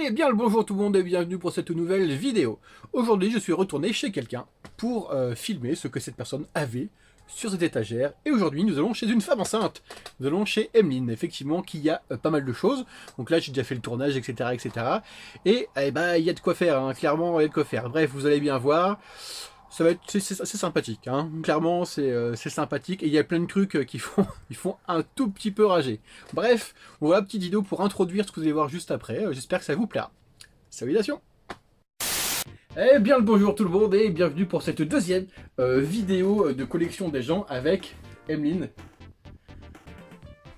Eh bien le bonjour tout le monde et bienvenue pour cette nouvelle vidéo. Aujourd'hui je suis retourné chez quelqu'un pour filmer ce que cette personne avait sur cette étagère. Et aujourd'hui nous allons chez une femme enceinte. Nous allons chez Emeline, effectivement, qui a pas mal de choses. Donc là j'ai déjà fait le tournage, etc. etc. Et eh ben, il y a de quoi faire, hein. Clairement il y a de quoi faire. Bref, vous allez bien voir. Ça va être c'est sympathique, hein. Clairement c'est sympathique et il y a plein de trucs qui font, ils font un tout petit peu rager. Bref, voilà, petite vidéo pour introduire ce que vous allez voir juste après. J'espère que ça vous plaira. Salutations. Eh bien le bonjour tout le monde et bienvenue pour cette deuxième vidéo de collection des gens avec Emeline.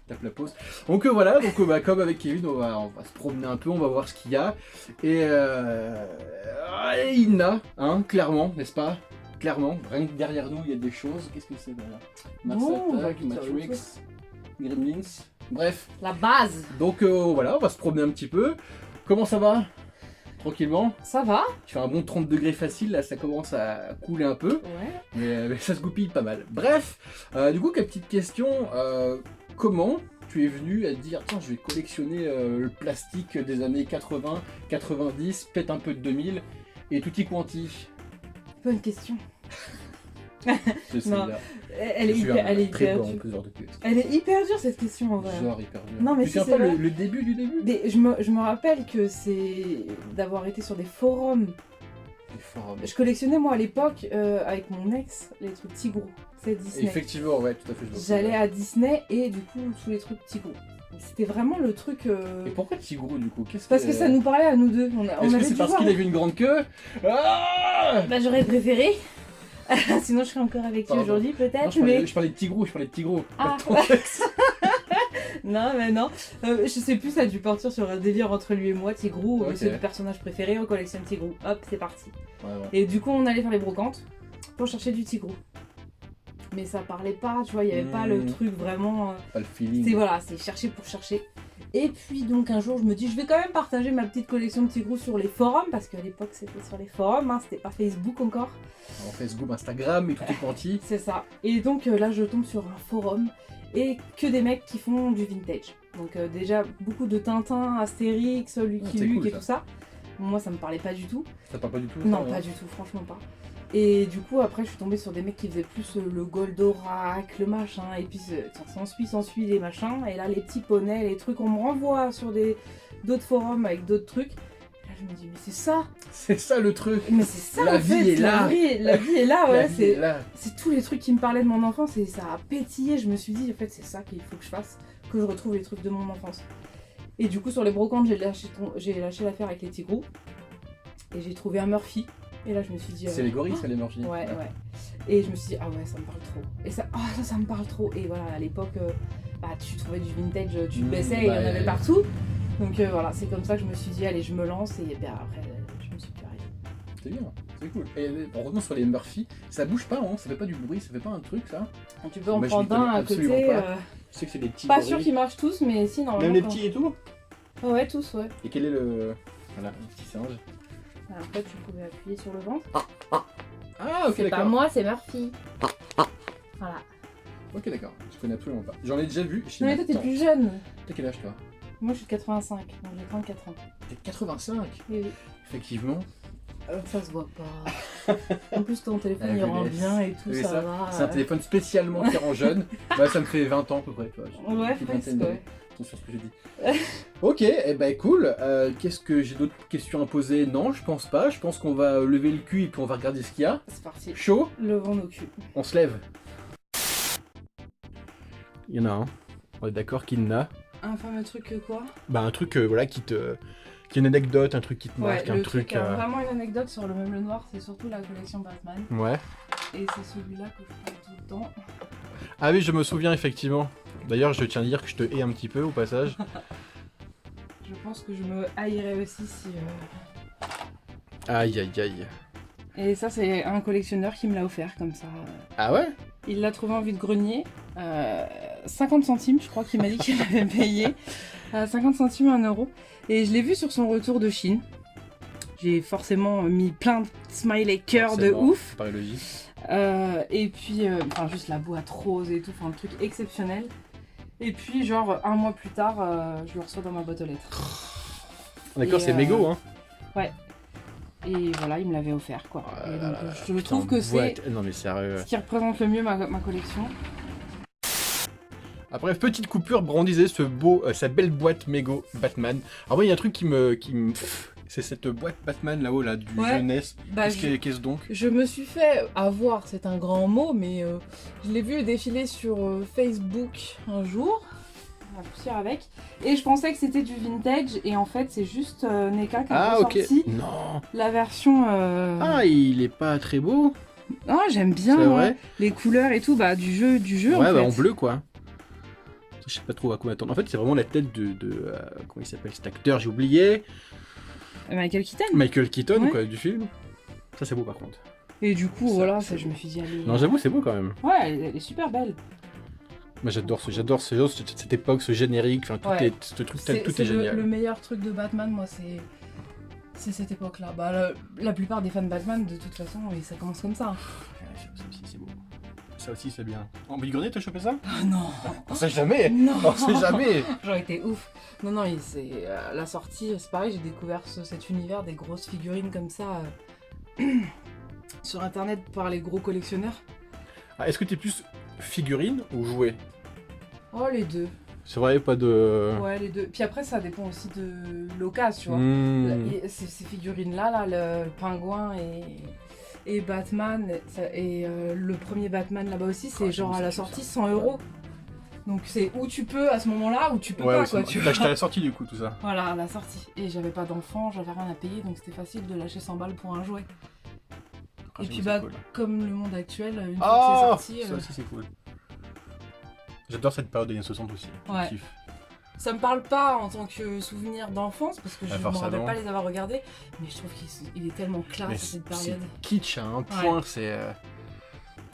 Tape la pause. Donc voilà, donc comme avec Kevin, on va se promener un peu, on va voir ce qu'il y a. Et il y en a, hein, clairement, n'est-ce pas? Clairement, rien que derrière nous, il y a des choses. Qu'est-ce que c'est là? Mars Attack, Matrix, Gremlins, bref. La base. Donc voilà, on va se promener un petit peu. Comment ça va? Tranquillement? Ça va? Tu fais un bon 30 degrés facile, là ça commence à couler un peu. Ouais. Mais ça se goupille pas mal. Bref, du coup, quelle petite question, comment tu es venu à te dire tiens, je vais collectionner le plastique des années 80, 90, peut-être un peu de 2000 et tutti quanti? Bonne question. Je sais, Non, là. Elle est hyper dure. Elle est hyper dure cette question en vrai. Genre hyper dur. Non, mais tu si, sais c'est pas vrai. le début du début? Mais je me rappelle que c'est d'avoir été sur des forums. Les forums. Je collectionnais moi à l'époque avec mon ex les trucs Tigrou. C'est Disney. Effectivement, ouais, tout à fait. J'allais à Disney et du coup tous les trucs Tigrou. C'était vraiment le truc. Et pourquoi Tigrou du coup? Parce que ça nous parlait à nous deux. Est-ce que c'est parce qu'il avait une grande queue? Ah, Bah j'aurais préféré. Sinon je serais encore avec lui aujourd'hui non, peut-être. je parlais de Tigrou, Ah. Ton ex. Non, mais non. Je sais plus, ça a dû partir sur un délire entre lui et moi. Tigrou, Ok. c'est le personnage préféré, on collectionne Tigrou. Hop, c'est parti. Ouais, ouais. Et du coup, on allait faire les brocantes pour chercher du Tigrou. Mais ça parlait pas, tu vois, il y avait pas le truc vraiment. Pas le feeling. C'est chercher pour chercher. Et puis donc un jour, je me dis, je vais quand même partager ma petite collection de Tigrou sur les forums, parce qu'à l'époque, c'était sur les forums, hein, c'était pas Facebook encore. En Facebook, Instagram et tout est quanti. C'est ça. Et donc là, je tombe sur un forum et que des mecs qui font du vintage. Donc déjà, beaucoup de Tintin, Astérix, Lucky c'est Luke cool, et ça. tout ça. Moi, ça me parlait pas du tout. Ça parle pas du tout? Non, ça, pas du tout, franchement pas. Et du coup, après, je suis tombée sur des mecs qui faisaient plus le Goldorak, le machin, et puis s'ensuit les machins. Et là, les petits poneys, les trucs, on me renvoie sur d'autres forums avec d'autres trucs. Et là, je me dis, mais c'est ça! C'est ça le truc! Mais c'est ça, La en fait, vie est là. La vie est là, ouais, La vie est là. c'est tous les trucs qui me parlaient de mon enfance et ça a pétillé. Je me suis dit, en fait, c'est ça qu'il faut que je fasse, que je retrouve les trucs de mon enfance. Et du coup, sur les brocantes, j'ai lâché l'affaire avec les Tigrou. Et j'ai trouvé un Murphy. Et là, je me suis dit. C'est les gorilles, ça, les Murphy? Ouais. Et je me suis dit, ah ouais, ça me parle trop. Et ça me parle trop. Et voilà, à l'époque, tu trouvais du vintage, tu te baissais, il y en avait partout. Donc voilà, c'est comme ça que je me suis dit, allez, je me lance. Et bien après, je me suis plus arrêtée. C'est bien, c'est cool. Et en revenant sur les Murphy, ça bouge pas, hein, ça fait pas du bruit, ça fait pas un truc, ça? Tu peux en Moi, je prendre m'y un connais à absolument côté. pas. Je sais que c'est des petits Pas gorilles. sûr qu'ils marchent tous, mais si, normalement. Même les quand- petits et tout? Ouais, tous, ouais. Et quel est le... Voilà, un petit singe. Alors en fait, tu pouvais appuyer sur le ventre. Ah, ok, C'est pas d'accord. moi, c'est Murphy. Voilà. Ok, d'accord, je connais absolument pas. J'en ai déjà vu chez Non, mais ma toi, t'es tante. plus jeune. T'as quel âge, toi? Moi, je suis de 85, donc j'ai 34 ans. T'es 85? Oui. Effectivement. Alors, ça se voit pas. En plus, ton téléphone, il rend jeunesse. bien et tout, Oui, ça va. C'est un téléphone spécialement qui rend jeune. Bah, ça me fait 20 ans à peu près, tu vois. Ouais, J'ai une presque, vingtaine d'années. ouais. Attention à ce que j'ai dit. Ok, eh ben cool. Qu'est-ce que j'ai d'autres questions à poser? Non, je pense pas. Je pense qu'on va lever le cul et puis on va regarder ce qu'il y a. C'est parti. Chaud? Levons nos culs. On se lève. Il y en a un. On est d'accord qu'il y en a. Un fameux truc que quoi? Bah un truc voilà qui est une anecdote, un truc qui te marque, un le truc. vraiment une anecdote sur le meuble noir, c'est surtout la collection Batman. Ouais. Et c'est celui-là que je prends tout le temps. Ah oui, je me souviens effectivement. D'ailleurs, je tiens à dire que je te hais un petit peu au passage. Je pense que je me haïrais aussi si... Aïe aïe aïe. Et ça, c'est un collectionneur qui me l'a offert comme ça. Ah ouais? Il l'a trouvé en vide-grenier. 50 centimes, je crois qu'il m'a dit qu'il avait payé. 50 centimes, 1 euro. Et je l'ai vu sur son retour de Chine. J'ai forcément mis plein de smiley cœur de Forcément, ouf. paraît logique. Et puis, juste la boîte rose et tout, enfin, le truc exceptionnel. Et puis, genre, un mois plus tard, je le reçois dans ma boîte aux lettres. D'accord, Et, c'est mégot, hein. Ouais. Et voilà, il me l'avait offert, quoi. Et donc, je Putain, trouve que c'est boîte. Non mais sérieux. ce qui représente le mieux ma collection. Après, petite coupure, brandisait sa belle boîte mégot Batman. Alors moi, il y a un truc qui me... C'est cette boîte Batman là-haut, là, du Ouais. jeunesse. Bah, Qu'est-ce donc? je me suis fait avoir, c'est un grand mot, mais je l'ai vu défiler sur Facebook un jour, à poussière avec, et je pensais que c'était du vintage, et en fait c'est juste NECA qui a ressorti Non. la version... Ah, il est pas très beau. Ah, j'aime bien C'est moi, vrai. les couleurs et tout, bah du jeu en Ouais, fait. bah en bleu quoi. Je sais pas trop à quoi m'attendre. En fait, c'est vraiment la tête de comment il s'appelle cet acteur, j'ai oublié. Michael Keaton. Michael Keaton, Ouais. quoi, du film. Ça, c'est beau par contre. Et du coup, Ça, voilà, c'est je beau. me suis dit, allez... Non, j'avoue, c'est beau quand même. Ouais, elle est super belle. Moi, j'adore cette époque, ce générique, enfin, Ouais. ce truc, tout est génial. Le meilleur truc de Batman, moi, c'est cette époque-là. Bah, la plupart des fans de Batman, de toute façon, et ça commence comme ça. Ça aussi, c'est beau. Ça aussi, c'est bien. En bigorneau, t'as chopé ça? Ah non. On sait jamais. Non. On sait jamais. J'aurais été ouf. Non, non, c'est la sortie, c'est pareil, j'ai découvert cet univers des grosses figurines comme ça sur internet par les gros collectionneurs. Ah, est-ce que t'es plus figurine ou jouet? Oh, les deux. C'est vrai, pas de... Ouais, les deux. Puis après, ça dépend aussi de l'occasion, tu vois. Mmh. Ces figurines-là, le pingouin et Batman, le premier Batman là-bas aussi, c'est Ah, genre j'aime à la ça, sortie ça. 100 €. Donc c'est où tu peux à ce moment-là, ou tu peux Ouais, pas, ouais, quoi. c'est Tu bon. vois. T'as acheté à la sortie du coup, tout ça. Voilà, à la sortie. Et j'avais pas d'enfant, j'avais rien à payer, donc c'était facile de lâcher 100 balles pour un jouet. Ah, Et j'avoue, puis c'est bah, cool. comme le monde actuel, une fois Oh, que c'est sorti, ça aussi, c'est cool. J'adore cette période des années 60 aussi. Ouais. Je kiffe. ça me parle pas en tant que souvenir d'enfance, parce que je Ouais, me rappelle forcément. pas les avoir regardés, mais je trouve qu'il est tellement Mais classe cette c'est période. kitsch à un point, c'est...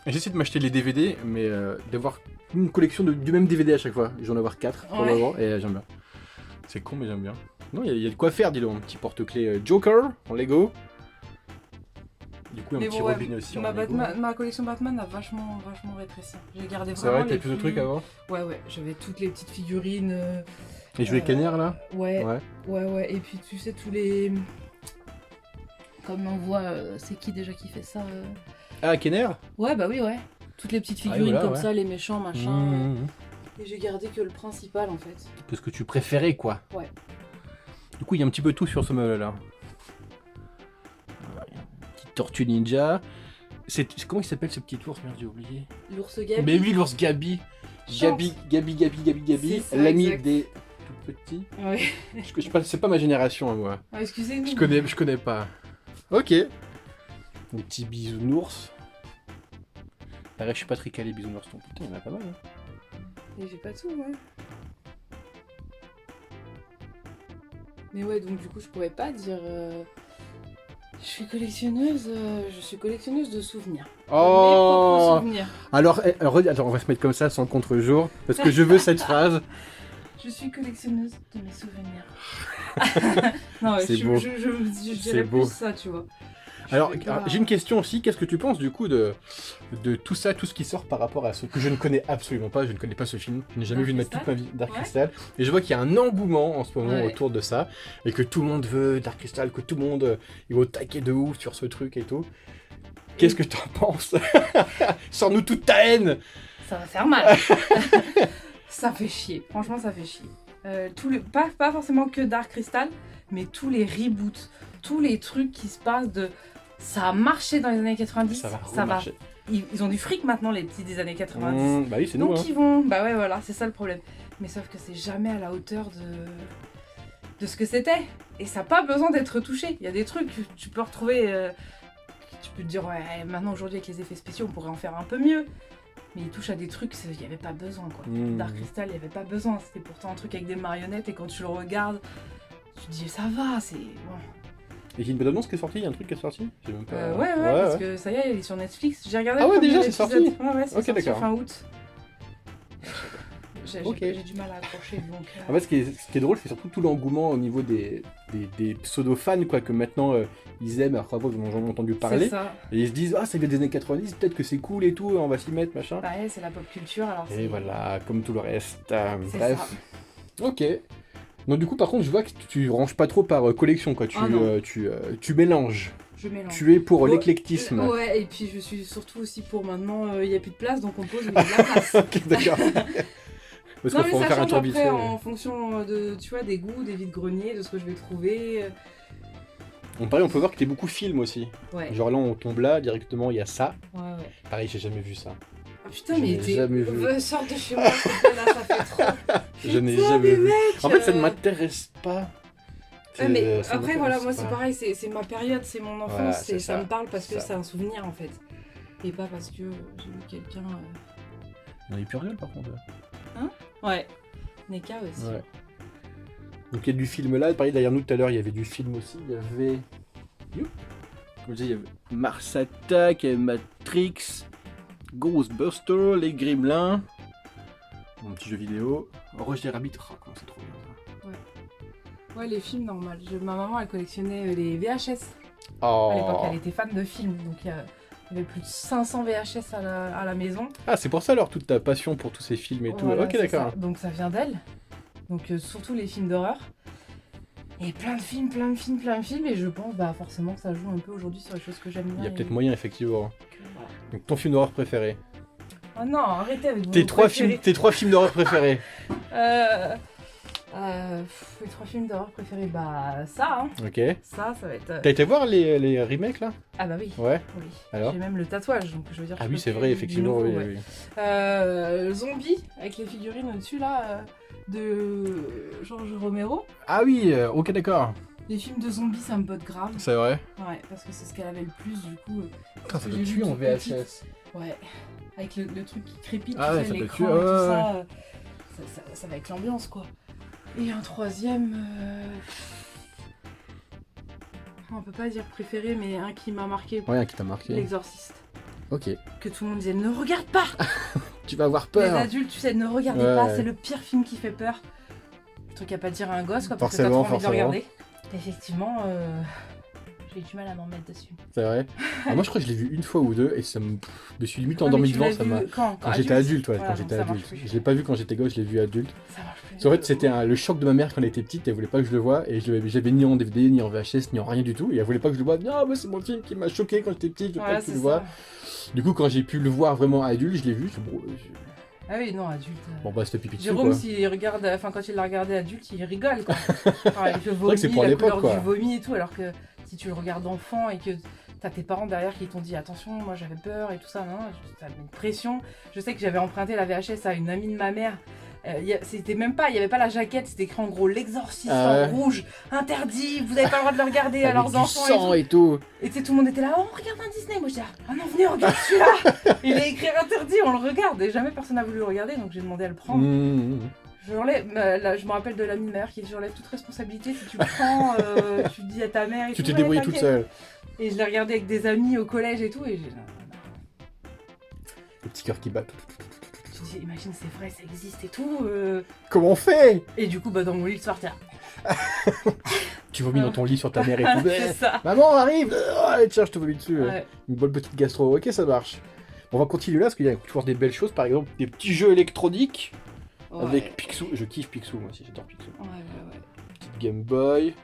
J'essaie de m'acheter les DVD, mais d'avoir une collection du même DVD à chaque fois. J'en ai avoir 4 pour le Ouais. moment, et j'aime bien. C'est con, mais j'aime bien. Non, il y a de quoi faire, dis donc. Un petit porte-clés Joker en Lego. Du coup, un Mais petit bon, ouais, Robin aussi en Lego. ma collection Batman a vachement rétréci. J'ai gardé C'est vraiment vrai, t'as les plus de trucs avant? Ouais, j'avais toutes les petites figurines. Les jouets canards là? Ouais, Ouais. ouais. Et puis tu sais, tous les... Comme on voit, c'est qui déjà qui fait ça Ah, Kenner? Ouais, bah oui, ouais. Toutes les petites Ah oui, figurines voilà, comme ouais. ça, les méchants, machin. Mmh. Et j'ai gardé que le principal en fait. Que ce que tu préférais, quoi. Ouais. Du coup, il y a un petit peu tout sur ce meuble-là. Ouais, une petite tortue ninja. Comment il s'appelle ce petit ours? Merde, j'ai oublié. L'ours Gabi. Mais oui, l'ours Gabi. Chante. Gabi, C'est ça, l'ami exact. des tout petits. Ouais. C'est pas ma génération, hein, moi. Ah, excusez-nous. Je connais pas. Ok. Des petits bisounours. Pareil, je suis pas très calé bisounours. Donc, putain, il y en a pas mal. Hein. Et j'ai pas tout, ouais. Mais ouais, donc du coup, je pourrais pas dire. Je suis collectionneuse de souvenirs. Mes Oh propres souvenirs. alors, on va se mettre comme ça sans contre-jour. Parce que je veux cette phrase. Je suis collectionneuse de mes souvenirs. Non, ouais, C'est je, beau. je C'est dirais beau. plus ça, tu vois. Alors, Je vais pas- j'ai une question aussi. Qu'est-ce que tu penses du coup de tout ça, tout ce qui sort par rapport à ce que je ne connais absolument pas? Je ne connais pas ce film. Je n'ai jamais Dark vu de ma Crystal toute ma vie Dark Ouais. Crystal. Et je vois qu'il y a un engouement en ce moment Ouais. autour de ça. Et que tout le monde veut Dark Crystal, que tout le monde il va au taquet de ouf sur ce truc et tout. Qu'est-ce que tu en penses? Sors-nous toute ta haine! Ça va faire mal. Ça fait chier. Franchement, ça fait chier. Pas forcément que Dark Crystal, mais tous les reboots, tous les trucs qui se passent de... Ça a marché dans les années 90, Ça va ça va. remarcher. Ils ont du fric maintenant, les petits des années 90. Bah oui, c'est nous. Donc Hein. ils vont... Bah ouais, voilà, c'est ça le problème. Mais sauf que c'est jamais à la hauteur de ce que c'était. Et ça n'a pas besoin d'être touché. Il y a des trucs que tu peux retrouver... Tu peux te dire, ouais, maintenant aujourd'hui avec les effets spéciaux, on pourrait en faire un peu mieux. Mais il touche à des trucs, il n'y avait pas besoin, quoi. Mmh. Dark Crystal, il n'y avait pas besoin. C'était pourtant un truc avec des marionnettes et quand tu le regardes, tu te dis, ça va, c'est... Bon. Et il y a une bonne annonce qui est sortie, il y a un truc qui est sorti? J'ai même pas... Ouais, parce que ça y est, il est sur Netflix. J'ai regardé Ah le ouais, premier déjà, c'est épisode. sorti Ouais, c'est Ok, sorti d'accord. fin août. Ok. J'ai du mal à accrocher, donc... En fait, ce qui est drôle, c'est surtout tout l'engouement au niveau des pseudo-fans, quoi, que maintenant ils aiment, alors qu'avant ils en ont jamais entendu parler. C'est ça. Et ils se disent, ah, ça vient des années 90, peut-être que c'est cool et tout, on va s'y mettre, machin. Bah ouais, c'est la pop culture, alors Et c'est... voilà, comme tout le reste. C'est Bref. ça. Ok. Donc du coup, par contre, je vois que tu ranges pas trop par collection, quoi. Ah non. Tu mélanges. Je mélange. Tu es pour Ouais, l'éclectisme. Ouais, et puis je suis surtout aussi pour maintenant, il n'y a plus de place, donc on pose où il y a de la place. Ok, d'accord. Parce Non qu'il mais faut ça faire un change tour vite après fait. en fonction de, tu vois, des goûts, des vides-greniers, de ce que je vais trouver. On peut voir que t'es beaucoup film aussi. Ouais. Genre là, on tombe là, directement, il y a ça. Ouais, ouais. Pareil, j'ai jamais vu ça. Ah putain, Je mais n'ai t'es... jamais vu. Sors de chez moi, s'il te plaît, là, ça fait trop. Je n'ai Putain, jamais mais vu. mec, En fait, ça ne m'intéresse pas. mais Ça après, voilà, m'intéresse moi, c'est pas. pareil, c'est ma période, c'est mon enfance, Voilà, c'est ça ça, me parle parce que ça. c'est un souvenir, en fait. Et pas parce que j'ai vu quelqu'un... Il y en a plus rien, par contre. Ouais. Neka aussi. Ouais. Donc il y a du film là, pareil derrière nous tout à l'heure il y avait du film aussi, il y avait... Youp. Comme je disais, il y avait Mars Attack, il y avait Matrix, Ghostbusters, les Gremlins, mon petit jeu vidéo, Roger Rabbit, oh, comment c'est trop bien ça. Ouais, les films, normal. Ma maman, elle collectionnait les VHS. Oh. À l'époque, elle était fan de films, donc il y avait plus de 500 VHS à la maison. Ah c'est pour ça alors toute ta passion pour tous ces films et tout, Voilà, ok c'est d'accord. ça. Donc ça vient d'elle. Donc surtout les films d'horreur. Et plein de films, et je pense forcément que ça joue un peu aujourd'hui sur les choses que j'aime bien. Il y a peut-être et moyen effectivement. voilà. Donc ton film d'horreur préféré. Oh non, arrêtez avec vos Tes trois préférés. films d'horreur préférés. Les 3 films d'horreur préférés, ça, hein. Ok. Ça va être... T'as été voir les remakes là? Ah bah oui. Ouais. Oui. Alors j'ai même le tatouage, donc je veux dire... Ah je oui peux c'est plus vrai du effectivement, nouveau, oui, ouais. oui. Zombie, avec les figurines au-dessus là, de George Romero. Ah oui, ok d'accord. Les films de zombies, ça me botte grave. C'est vrai. Ouais, parce que c'est ce qu'elle avait le plus, du coup. Putain, ça que doit j'ai tuer vu en toute petite. VHS. Ouais, avec le truc qui crépite, Ah tu ouais, sais, ça doit l'écran tuer, et tout ouais, ça, ça va avec l'ambiance, quoi. Et un troisième... On peut pas dire préféré, mais un qui m'a marqué, Ouais, un qui t'a marqué. L'Exorciste. Ok. Que tout le monde disait, ne regarde pas. Tu vas avoir Les peur. adultes, tu sais, ne regardez Ouais. pas, c'est le pire film qui fait peur. Le truc à pas dire à un gosse, quoi, parce que t'as Forcément, trop envie de le forcément. regarder. Effectivement, j'ai eu du mal à m'en mettre dessus. C'est vrai. Ah, moi je crois que je l'ai vu une fois ou deux et ça me... je me suis limite Ouais, endormi mais tu devant. l'as Ça vu m'a... quand j'étais adulte, ouais, Voilà, quand donc j'étais ça marche adulte. plus. Je l'ai pas vu quand j'étais gosse, je l'ai vu adulte. Ça marche plus. Parce qu'en fait c'était le choc de ma mère quand elle était petite, elle voulait pas que je le voie et j'avais ni en DVD, ni en VHS, ni en rien du tout. Et elle voulait pas que je le voie. Non mais c'est mon film qui m'a choqué quand j'étais petite, je veux Voilà, pas que tu c'est le vois. ça. Du coup quand j'ai pu le voir vraiment adulte, je l'ai vu. Ah oui, non, adulte. Bon bah c'était pipi dessus Jérôme, quoi. s'il regarde, quand il l'a regardé adulte, il rigole, quoi. Enfin, il fait vrai que c'est vomi, pour la l'époque, couleur quoi. du vomi et tout, alors que si tu le regardes enfant et que t'as tes parents derrière qui t'ont dit attention, moi j'avais peur et tout ça, non, t'as une pression. Je sais que j'avais emprunté la VHS à une amie de ma mère. C'était même pas, il y avait pas la jaquette, c'était écrit en gros l'exorciste Ah ouais. en rouge, interdit, vous avez pas le droit de le regarder à Avec leurs du enfants sang et tout. et tout. Et tu sais, tout le monde était là, oh, on regarde un Disney. Moi, je dis, ah non, venez, on regarde celui-là. Il est écrit interdit, on le regarde. Et jamais personne n'a voulu le regarder, donc j'ai demandé à le prendre. Mmh. Je me rappelle de l'ami de ma mère qui dit, j'enlève toute responsabilité. Si tu le prends, tu le dis à ta mère. Et Tu tout, t'es ouais, débrouillée toute t'inquiète. seule. Et je l'ai regardé avec des amis au collège et tout. Et j'ai Le petit cœur qui bat. je me dis, imagine, c'est vrai, ça existe et tout. Comment on fait? Et du coup, dans mon lit le soir, t'es là. Tu vomis dans ton lit sur ta mère et tout. C'est ça. Maman, on arrive! Allez, tiens, je te vomis dessus. Ouais. Une bonne petite gastro. Ok, ça marche. On va continuer là parce qu'il y a toujours des belles choses. Par exemple, des petits jeux électroniques Ouais. avec Picsou. Je kiffe Picsou, moi aussi, j'adore Picsou. Ouais. Petite Game Boy.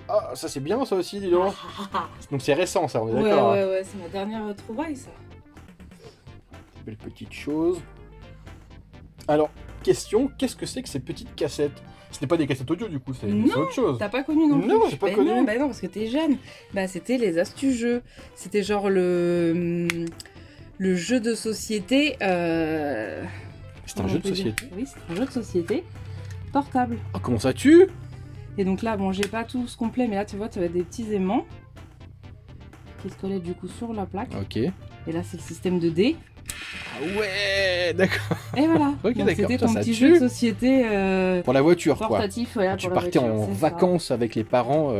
Ah, ça c'est bien ça aussi, dis donc. Donc c'est récent, ça, on est d'accord. hein. Ouais, c'est ma dernière trouvaille, ça. Belle petite chose. Alors, question, qu'est-ce que c'est que ces petites cassettes? Ce n'est pas des cassettes audio du coup, c'est Non, autre chose. T'as pas connu non plus? Non, j'ai pas connu. Non, bah non, parce que t'es jeune. Bah c'était les astuces jeux. C'était genre le jeu de société. C'est un jeu de société. Oui, c'est un jeu de société portable. Oh, comment ça tue? Et donc là, bon, j'ai pas tout ce complet, mais là, tu vois, tu as des petits aimants qui se collaient du coup sur la plaque. Ok. Et là, c'est le système de dés. Ah ouais, d'accord. Et voilà. Ok, Donc, d'accord. c'était Ça, ton ça petit tue. jeu de société Pour la voiture, quoi. portatif. Voilà, Quand tu pour la partais voiture, en c'est ça. vacances avec les parents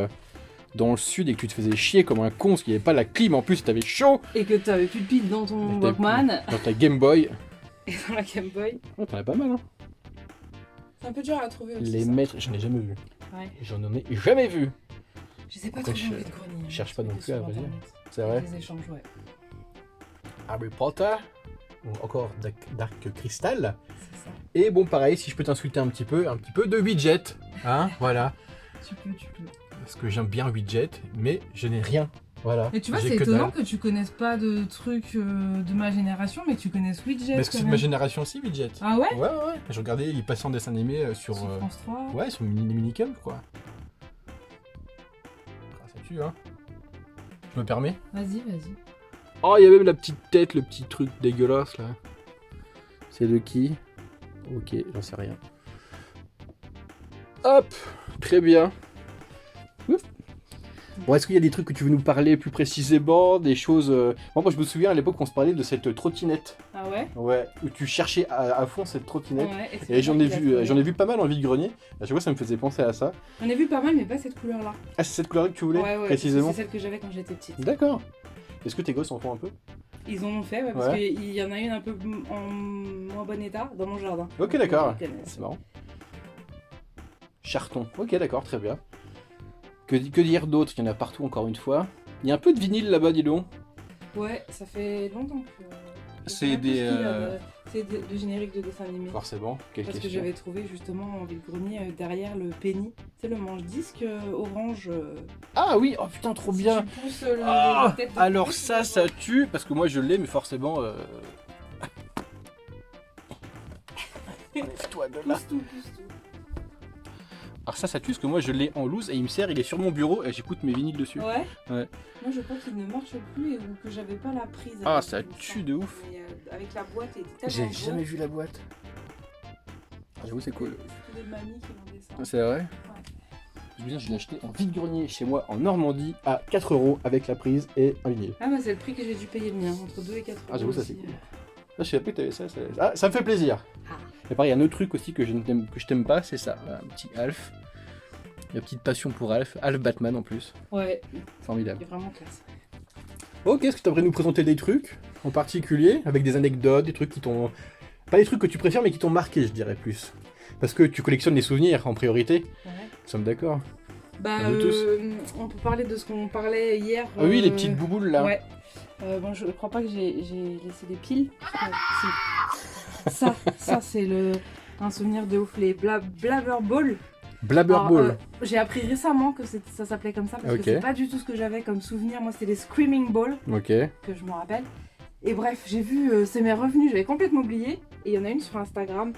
dans le sud et que tu te faisais chier comme un con parce qu'il n'y avait pas la clim en plus, t'avais chaud Et que t'avais plus de piles dans ton T'avais Walkman dans ta Game Boy. et dans la Game Boy. Oh, t'en as pas mal, hein. C'est un peu dur à trouver aussi. Les ça. maîtres, j'en ai jamais vu. Ouais. J'en ai jamais vu. Je sais pas Après, trop je dans le grenier. cherche pas non plus, sur à vrai dire. Internet. C'est vrai. Les échanges, ouais. Harry Potter. Ou encore Dark Crystal. C'est ça. Et bon, pareil, si je peux t'insulter un petit peu de widget. Hein, voilà. Tu peux. Parce que j'aime bien widget, mais je n'ai rien. Voilà. Et tu vois, J'ai c'est que étonnant dalle. que tu connaisses pas de trucs de ma génération, mais tu connaisses Widget. Mais est-ce que c'est de ma génération aussi, widget? Ah ouais? Ouais. Je regardais, il passait en dessin animé sur. Sur France 3. Ouais, sur Minicum, quoi. Ah, ça tue, hein. Je me permets? Vas-y. Oh, il y a même la petite tête, le petit truc dégueulasse, là. C'est de qui? Ok, j'en sais rien. Hop, très bien. Ouf. Bon, est-ce qu'il y a des trucs que tu veux nous parler plus précisément, des choses... Moi, je me souviens à l'époque on se parlait de cette trottinette. Ah ouais? Ouais, où tu cherchais à fond cette trottinette. Ouais, Et j'en ai vu pas mal en vide-grenier. À chaque fois, ça me faisait penser à ça. J'en ai vu pas mal, mais pas cette couleur-là. Ah, c'est cette couleur que tu voulais, Ouais, précisément? c'est celle que j'avais quand j'étais petite. D'accord. Est-ce que tes gosses en font un peu? Ils en ont fait, ouais, parce Ouais. qu'il y en a une un peu en moins bon état dans mon jardin. Ok, d'accord. Ils connaissent. C'est marrant. Charton. Ok, d'accord, très bien. Que dire d'autre? Il y en a partout, encore une fois. Il y a un peu de vinyle là-bas, dis donc. Ouais, ça fait longtemps que... je C'est sais même plus des, ce qu'il y a c'est le générique de dessin animé. Forcément, quelle Parce que question. j'avais trouvé justement en vide-grenier derrière le penny. Tu sais, le manche-disque orange. Ah oui, oh putain, trop Si bien. tu pousses Ah, la tête de alors côté, ça, tu ça vois. tue, parce que moi je l'ai, mais forcément... Enlève-toi de là. Pousse tout. Alors ça tue, parce que moi je l'ai en loose, et il me sert, il est sur mon bureau, et j'écoute mes vinyles dessus. Ouais. Ouais. Moi je crois qu'il ne marche plus et que j'avais pas la prise. Ah, avec ça tout tue de ouf. Mais, avec la boîte, elle était J'ai tellement jamais beau. vu la boîte. Ah, j'avoue, c'est cool. C'était des mamies qui vendaient ça. C'est vrai. Je l'ai acheté en vide-grenier chez moi en Normandie à 4 € avec la prise et un vinyle. Ah, bah c'est le prix que j'ai dû payer le mien, entre 2 et 4 Ah, j'avoue, ça, aussi. c'est cool. Ah, je savais pas que t'avais ça. Ah, ça me fait plaisir. Ah. Et pareil, il y a un autre truc aussi que je t'aime pas, c'est ça. Un petit Alf. La petite passion pour Alf. Alf Batman en plus. Ouais, Formidable. il est vraiment classe. Ok, est-ce que tu aimerais nous présenter des trucs en particulier, avec des anecdotes, des trucs qui t'ont... Pas des trucs que tu préfères, mais qui t'ont marqué, je dirais plus. Parce que tu collectionnes les souvenirs en priorité. Ouais. Nous sommes d'accord. Bah, On veut tous. on peut parler de ce qu'on parlait hier. Ah oui, les petites bouboules là. Ouais. Bon, je crois pas que j'ai laissé des piles. Si. Ça c'est un souvenir de ouf. Les Blabberball. Blabberball. J'ai appris récemment que ça s'appelait comme ça parce Ok. que c'est pas du tout ce que j'avais comme souvenir. Moi, c'était les Screaming Balls Ok. que je me rappelle. Et bref, j'ai vu, c'est mes revenus, j'avais complètement oublié. Et il y en a une sur Instagram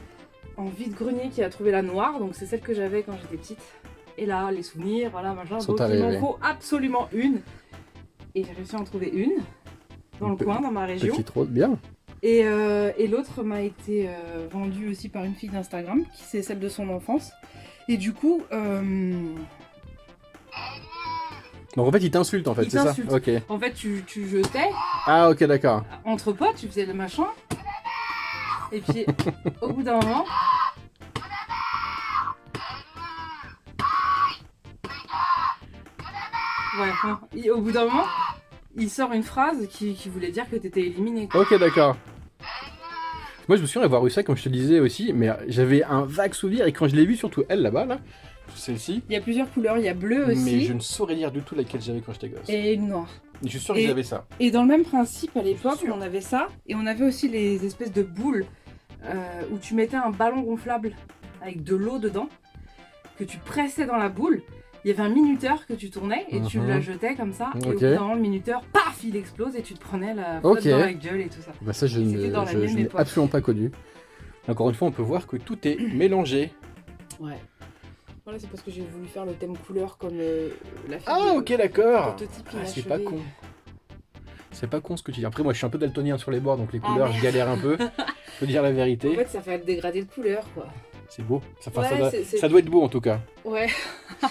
en vide-grenier qui a trouvé la noire, donc c'est celle que j'avais quand j'étais petite. Et là, les souvenirs, voilà, machin. Sont Donc il m'en arrivés. faut absolument une. Et j'ai réussi à en trouver une dans le coin, dans ma région. Petite rose, bien. Et l'autre m'a été vendue aussi par une fille d'Instagram, qui c'est celle de son enfance. Et du coup, Donc en fait, il t'insulte en fait, Il c'est ça? t'insulte. Ok. en fait, tu jetais Ah ok, d'accord. entre potes, tu faisais le machin. Et puis, au bout d'un moment, ouais, hein, au bout d'un moment, il sort une phrase qui voulait dire que t'étais éliminé. Quoi. Ok, d'accord. Moi, je me souviens avoir eu ça, comme je te disais aussi, mais j'avais un vague souvenir, et quand je l'ai vu, surtout elle là-bas, là, celle-ci, Il y a plusieurs couleurs, il y a bleu mais aussi je ne saurais dire du tout laquelle j'avais quand j'étais gosse. et une noire. Je suis sûr que et- j'avais ça. Et dans le même principe, à l'époque, sûr. on avait ça, et on avait aussi les espèces de boules où tu mettais un ballon gonflable avec de l'eau dedans, que tu pressais dans la boule. Il y avait un minuteur que tu tournais et tu Mhm. la jetais comme ça. Et au Ok. bout d'un moment, le minuteur, paf, il explose et tu te prenais la flotte Ok. dans la gueule et tout ça. Bah ça, je C'était dans la même n'ai époque. absolument pas connu. Encore une fois, on peut voir que tout est mélangé. Ouais. Voilà, c'est parce que j'ai voulu faire le thème couleur comme la fille. Ah, de- ok, d'accord. prototype Ah, c'est inachevé. pas con. C'est pas con ce que tu dis. Après, moi, je suis un peu daltonien sur les bords, donc les Ah, couleurs, je merde. galère un peu. Faut dire la En vérité. fait, ça fait un dégradé de couleur, quoi. C'est beau. Ça, enfin, Ouais, ça, doit, c'est- ça doit être beau en tout cas. Ouais.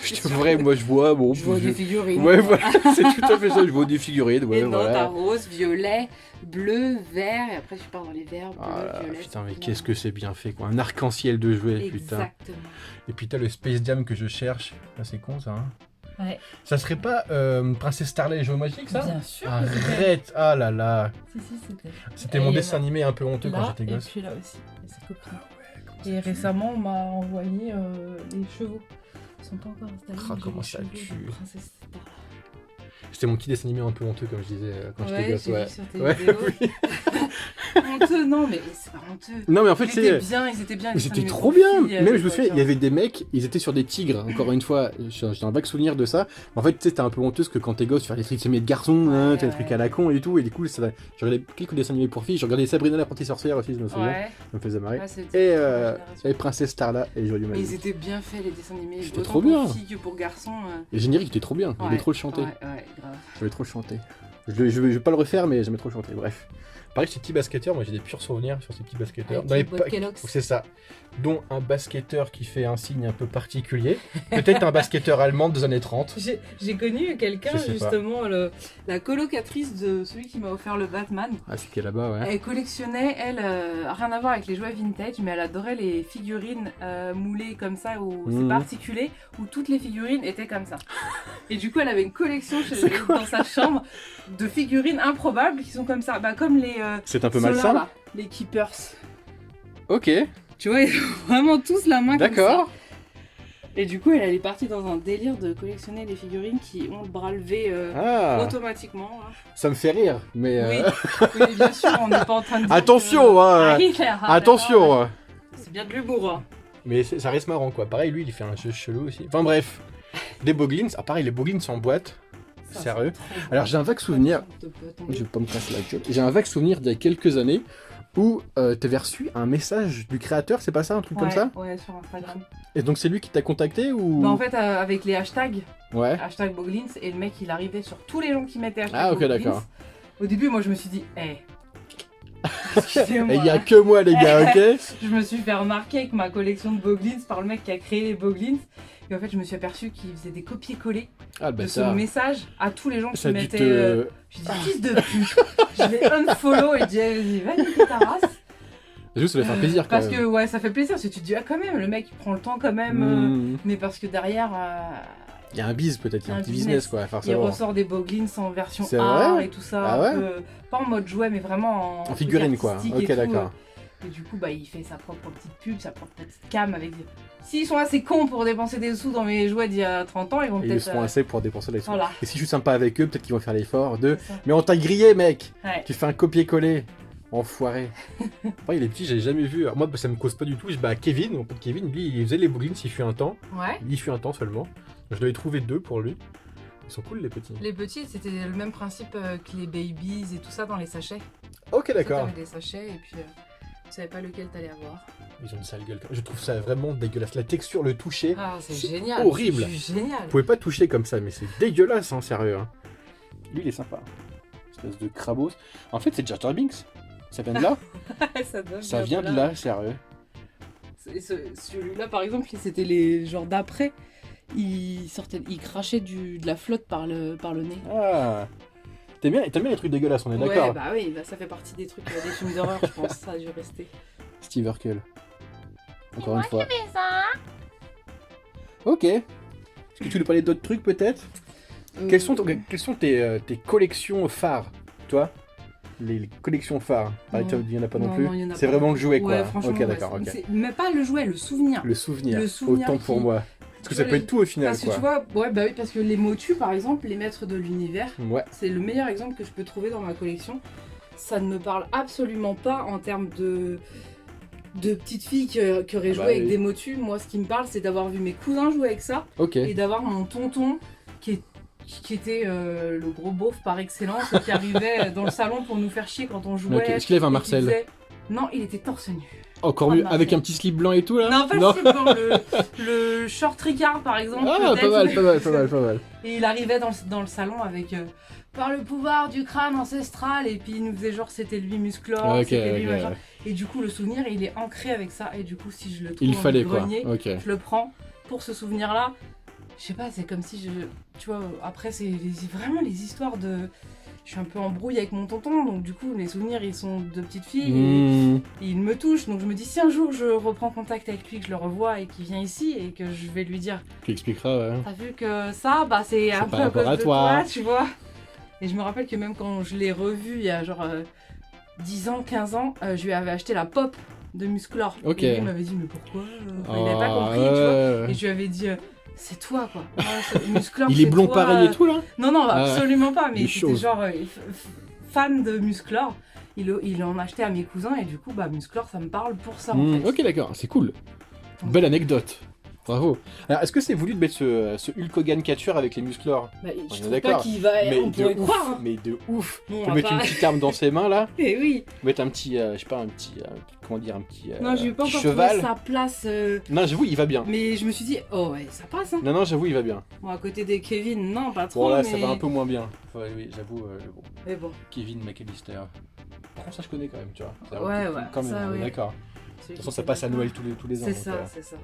Je te vrai, moi, je vois. Bon, Je vois des figurines. Ouais, voilà, c'est tout à fait ça. Je vois des figurines. Ouais, Et non, t'as voilà. rose, violet, bleu, vert, et après tu pars dans les verts, bleu, Ah là, violet. putain, mais c'est qu'est-ce que c'est bien fait, quoi. Un arc-en-ciel de jouets, putain. Exactement. Et puis t'as le Space Jam que je cherche. Ah, c'est con ça, hein. Ouais. Ça serait pas Princesse Starlet et Joe Magique, ça? Bien sûr. que c'était. Arrête! Ah là là! Si, c'était. C'était Et mon il y en dessin a animé un peu honteux quand Là, j'étais et gosse. puis là aussi, et cette copine. Comment Et ça tue. récemment, on m'a envoyé les chevaux. Ils sont pas encore installés. Ah, mais j'ai comment les ça chevaux tue. de Princesse Starla. C'était mon petit dessin animé un peu honteux, comme je disais quand j'étais Ouais, gosse. j'ai Ouais, vu sur tes ouais, vidéos. oui. Honteux, non, mais c'est pas honteux. Non, mais en fait, Ils c'est. étaient bien, ils étaient bien. les dessins C'était animés trop pour bien! filles, Même je me souviens, tu il y avait des mecs, ils étaient sur des tigres, encore une fois, j'ai un vague souvenir de ça. Mais en fait, tu sais, c'était un peu honteux parce que quand t'es gosse, tu fais des trucs de garçons, hein, Ouais, t'as des trucs à la con et tout, et du coup, j'ai regardé quelques dessins animés pour filles, j'ai regardé Sabrina l'apprentie sorcière aussi, je me souviens, Ouais. ça me faisait marrer. Ouais, c'était Et, toute ma génération. et Princesse Starla et Jolie Mais ils Magie. étaient bien faits les dessins animés. C'était Autant trop pour bien. filles que pour garçons. Et le générique était trop bien, j'aimais trop le chanter. Ouais, grave. J'aimais trop le chanter. Je vais pas le refaire, mais j'aimais trop le chanter, bref. Pareil, ces petits basketteurs, moi j'ai des purs souvenirs sur ces petits basketteurs. Avec Dans les les boîtes pa- Kellogg's. C'est ça. Dont un basketteur qui fait un signe un peu particulier. Peut-être un basketteur allemand des années 30. J'ai connu quelqu'un, Je sais pas. justement, la colocatrice de celui qui m'a offert le Batman. Ah, c'est qui est là-bas, ouais. Elle collectionnait, rien à voir avec les jouets vintage, mais elle adorait les figurines moulées comme ça, où c'est pas articulé, où toutes les figurines étaient comme ça. Et du coup, elle avait une collection dans sa chambre de figurines improbables qui sont comme ça, bah, comme les. C'est un peu ceux-là, malsain. là, les Keepers. Ok, Tu vois, ils ont vraiment tous la main comme ça. d'accord. Et du coup, elle est partie dans un délire de collectionner les figurines qui ont le bras levé Ah, automatiquement. Là. ça me fait rire, mais. Oui, bien sûr, on n'est pas en train de dire Attention, que... hein. Attention hein. C'est bien de l'humour. Hein. Mais ça reste marrant, quoi. Pareil, lui, il fait un jeu chelou aussi. Enfin bref. Des Boglins. Ah, pareil, les Boglins en boîte. Ça, Sérieux. c'est trop Alors, j'ai un vague souvenir. bon. Je vais pas me casser la gueule. J'ai un vague souvenir d'il y a quelques années où t'avais reçu un message du créateur, c'est pas ça, un truc comme ça? Ouais, sur Instagram. Et donc c'est lui qui t'a contacté ou? Bah, en fait, avec les hashtags, Ouais. hashtag Boglins, et le mec il arrivait sur tous les gens qui mettaient hashtag Ah, ok, Boglins. d'accord. Au début, moi je me suis dit, Et excusez-moi. il y a que moi, les gars, ok? Je me suis fait remarquer avec ma collection de Boglins par le mec qui a créé les Boglins. Et en fait, je me suis aperçu qu'il faisait des copier-coller Ah, le de son bâtard. message à tous les gens qui Ça a dû mettaient. te. Je dis, fils de pute. Je l'ai unfollow et je dis, vas-y, va niquer ta race. Juste, ça doit faire plaisir quand Parce même. que, ouais, ça fait plaisir. Parce que tu te dis, ah, quand même, le mec il prend le temps quand même. Mais parce que derrière, Il y a un biz peut-être, il y a un un petit business. business quoi, il forcément. ressort des Boglins en version C'est art vrai et tout ça. Ah un peu, pas en mode jouet, mais vraiment En figurine truc quoi. artistique Ok, et tout. d'accord. Et du coup, bah, il fait sa propre petite pub, sa propre petite cam avec des... S'ils sont assez cons pour dépenser des sous dans mes jouets d'il y a 30 ans, ils vont Et ils peut-être... seront assez pour dépenser les sous. Voilà. Et si je suis sympa avec eux, peut-être qu'ils vont faire l'effort de. C'est ça. Mais on t'a grillé, mec! Ouais. Tu fais un copier-coller. Enfoiré. Après, il est petit, j'ai jamais vu. Alors, moi, ça me cause pas du tout. Bah, Kevin, mon pote Kevin, lui, il faisait les Boglins, il fut un temps. Ouais. Il fut un temps seulement. Je devais trouver 2 pour lui. Ils sont cool, les petits. Les petits, c'était le même principe que les babies et tout ça dans les sachets. Ok, Tu d'accord. avais des sachets et puis tu savais pas lequel t'allais avoir. Ils ont une sale gueule. Je trouve ça vraiment dégueulasse. La texture, le toucher. Ah, c'est C'est génial. horrible. C'est génial. Vous pouvez pas toucher comme ça, mais c'est dégueulasse, hein, sérieux. Hein. Lui, il est sympa. Espèce de crabos. En fait, c'est Jar Jar Binks. Ça vient de là. Ça vient de là, sérieux. Celui-là, par exemple, c'était les genres d'après. Il crachait de la flotte par le nez. Ah. T'aimes bien les trucs dégueulasses, on est Ouais, d'accord. bah oui, bah ça fait partie des trucs, des films d'horreur, je pense, ça a dû rester. Steve Urkel. Encore une fois. Ok. Est-ce que tu voulais parler d'autres trucs peut-être? Quelles sont tes collections phares, toi? Les collections phares. Par Non. exemple, il n'y en a pas non, Non, plus. non, il y en a C'est pas. vraiment le jouet, Ouais, quoi. franchement, Ok, ouais, d'accord. Ok. mais pas le jouet, le souvenir. Le souvenir. Le souvenir Autant pour qui- moi. Parce que Tu ça vois, peut être tout au final, Parce que quoi. tu vois, ouais, bah oui, parce que les motus, par exemple, les maîtres de l'univers, Ouais. c'est le meilleur exemple que je peux trouver dans ma collection. Ça ne me parle absolument pas en termes de petites filles qui auraient Ah joué bah avec oui. des motus. Moi, ce qui me parle, c'est d'avoir vu mes cousins jouer avec ça Ok. et d'avoir mon tonton qui était le gros beauf par excellence et qui arrivait dans le salon pour nous faire chier quand on jouait. Ok. Est-ce qu'il avait un et qui Marcel? disait- Non, il était torse nu. Encore Ah, mieux. Marcel. Avec un petit slip blanc et tout, là? Non, pas le slip blanc, le short tricard par exemple. Ah, peut-être. pas mal, pas mal, pas mal, pas mal. Et il arrivait dans le salon avec par le pouvoir du crâne ancestral et puis il nous faisait genre c'était lui Musclor, Ah, ok, c'était lui ok. machin. Et du coup le souvenir il est ancré avec ça et du coup si je le trouve Il dans fallait le quoi. grenier, Ok. je le prends pour ce souvenir là. Je sais pas, c'est comme si tu vois, après c'est vraiment les histoires de... Je suis un peu en brouille avec mon tonton, donc du coup les souvenirs ils sont de petites filles Mmh. et il me touche. Donc je me dis si un jour je reprends contact avec lui, que je le revois et qu'il vient ici et que je vais lui dire Tu expliqueras, ouais. t'as vu que ça, bah c'est un peu par à rapport cause à de toi. toi, tu vois. Et je me rappelle que même quand je l'ai revu il y a genre 10 ans, 15 ans, je lui avais acheté la pop de Musclor. Ok. Et lui il m'avait dit mais pourquoi Enfin, il avait pas Ah, compris, ouais, tu vois. ouais. Et je lui avais dit c'est toi quoi. Ouais, Musclor, Il est c'est blond toi, pareil et tout, là? Non, non, Ah, absolument pas. des Mais c'était choses. genre fan de Musclor. il en achetait à mes cousins et du coup, bah, Musclor, ça me parle pour ça en fait. Ok, d'accord, c'est cool. Belle anecdote. Bravo. Alors, est-ce que c'est voulu de mettre ce Hulk Hogan catcheur avec les musclors? Bah, On je est trouve d'accord. pas qu'il va. Mais On pourrait de ouf, croire. Hein. mais de ouf. Bon, Tu peux mettre une petite arme dans ses mains là, Eh oui. mettre un petit, je sais pas, comment dire, un petit Non, je vais pas encore cheval. trouver sa place. Non, j'avoue, il va bien. Mais je me suis dit, oh ouais, ça passe. Hein. Non, j'avoue, il va bien. Bon, à côté des Kevin, non, pas trop. Bon, là, mais... ça va un peu moins bien. Ouais, oui, j'avoue, bon. Mais bon. Kevin McAllister. Par contre, ça, je connais quand même, tu vois. Ça, Ouais, quand même, ça, on est ouais. d'accord. De toute façon, ça passe à Noël tous les ans. C'est donc, ça, c'est ça.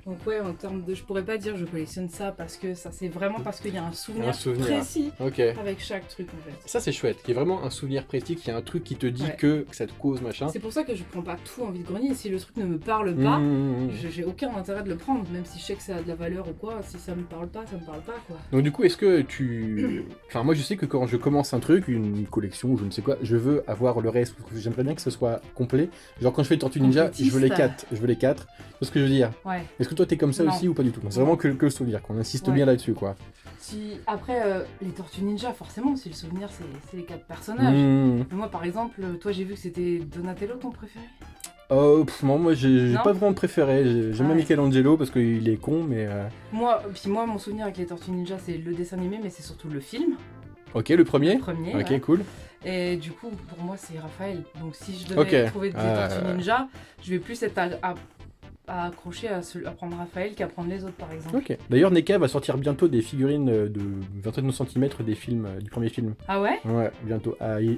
Donc ouais, en termes de... Je pourrais pas dire je collectionne ça parce que ça c'est vraiment parce qu'il y a un souvenir, précis Ok. avec chaque truc en fait. Ça, c'est chouette. Il y a vraiment un souvenir précis, qu'il y a un truc qui te dit Ouais. que ça te cause, machin. C'est pour ça que je prends pas tout en vide-grenier. Si le truc ne me parle pas, Mmh. j'ai aucun intérêt de le prendre, même si je sais que ça a de la valeur ou quoi. Si ça me parle pas, ça me parle pas quoi. Donc du coup, est-ce que tu... Enfin, moi, je sais que quand je commence un truc, une collection ou je ne sais quoi, je veux avoir le reste, parce que j'aimerais bien que ce soit complet. Genre, quand je fais Tortue Ninja, je veux les 4. Je veux les 4. C'est ce que je veux dire. Ouais. Est-ce que toi, t'es comme ça Non. aussi ou pas du tout? C'est vraiment que le souvenir, qu'on insiste Ouais. bien là-dessus, quoi. Si... Après, les Tortues Ninja, forcément, si le souvenir c'est les 4 personnages. Mmh. Mais moi par exemple, toi j'ai vu que c'était Donatello ton préféré. Moi, j'ai Non. pas vraiment de préféré. J'aime bien Ouais. Michelangelo parce qu'il est con, mais... Moi, mon souvenir avec les Tortues Ninja c'est le dessin animé, mais c'est surtout le film. Ok, le premier. Le premier. Ok, ouais. cool. Et du coup, pour moi, c'est Raphaël. Donc, si je devais Ok. trouver des Tortues Ninja, je vais plus être à accrocher à prendre Raphaël qu'à prendre les autres, par exemple. Ok. D'ailleurs, NECA va sortir bientôt des figurines de 29 cm des films, du premier film. Ah ouais? Ouais, bientôt.